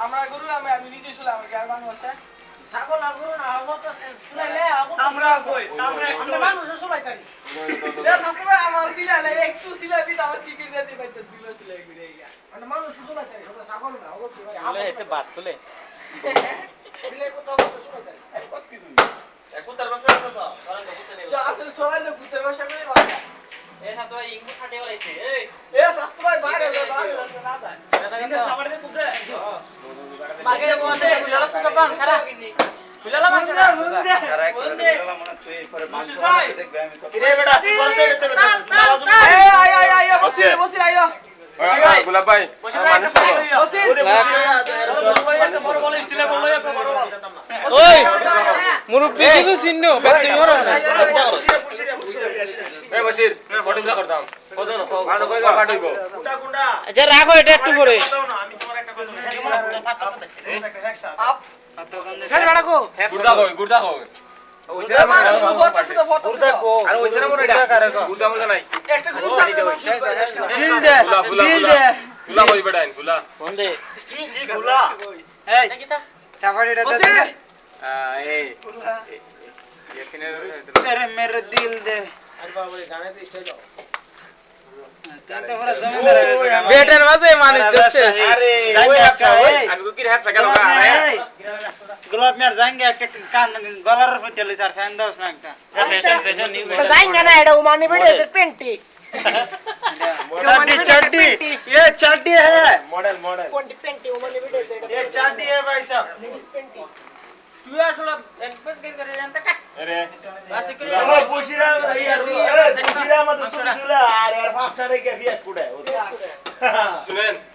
আমরা গরু আমি নিজে ছিল আমার গার মানুষ আছে ছাগল আর গরু না হবো তো শুনাইলে সামরা কই সামরা আমরা মানুষ শুনাইতারি এ সবসময় আমার সিলালে একটু সিলাবি তো আমার চিকেন দিয়ে পাইতে দিল সিলাই ঘুরে গিয়া আমরা মানুষ শুনাইতারি ওটা ছাগল না হবো কি ভাই বলে এতে বাত তুলে দিলে কত হবো শুনাইতারি কস কি তুমি এখন তার বাসা কথা কারণ কথা নেই আসলে সবাই লোক কুতের ভাষা করে বাসা এ সাথে ভাই ইংবু খাটে বলাইছে এ শাস্ত্র ভাই বাইরে না যায় সিঙ্গা সামনে কুদে মাগে বসে বুঝালা তো সবান খারাপ বুঝালা মাংস খারাপ করে দিলাম মনে হচ্ছে পরে মাংস বানাতে দেখবে আমি কত কিরে বেটা তুই বলতে যেতে বেটা এ আয় বসি আয় গোলাপ ভাই মানুষ বসি বড় বড় স্টিলে বললো একটা বড় ওই মুরব্বি কিছু চিহ্ন বেদ তুমি হরো এ বসির ফটোগুলো করতাম কত না পাঠাইবো কুন্ডা কুন্ডা আচ্ছা রাখো এটা একটু পরে আমি তোমার একটা কথা বলি একটা হ্যাকশট আপ ফেল বাড়াকো গুড়দা কই ওইটা মানুষ ফটো ছিল ফটো ছিল আর ওইসরা মনে এটা গুড়দা মনে নাই একটা গরু সামনে মানুষ দিল দে দিল দে গুলা কই বেটাইন গুলা কোন দে কি গুলা এই নাকিটা সাফারিটা বসি এই तेरे मेरे दिल दे আর বাবা গানে তো স্টাইল দাও বেটার মাঝে মানুষ যাচ্ছে আরে ওই একটা আমি কি হ্যাপ টাকা লাগা আরে গোলাপ মিয়ার যাঙ্গে একটা কান গলার ফেটে লইছ আর ফ্যান দাওস না একটা ফ্যাশন নিউ যাইঙ্গা না এটা উমানি বেড়ে এদের পেন্টি चड्डी चड्डी ये चड्डी है মডেল মডেল কোনটি পেন্টি উমানি বেড়ে এটা ये चाटी है भाई साहब लेडीज पेंटी তুই আসলে এনপেস গেম করে জানতা কাট আরে বাস করে আমরা পুশিরা ইয়ার পুশিরা মত সুবিধুলা আর আর ফাস্টারে কে বিএস কুড়ে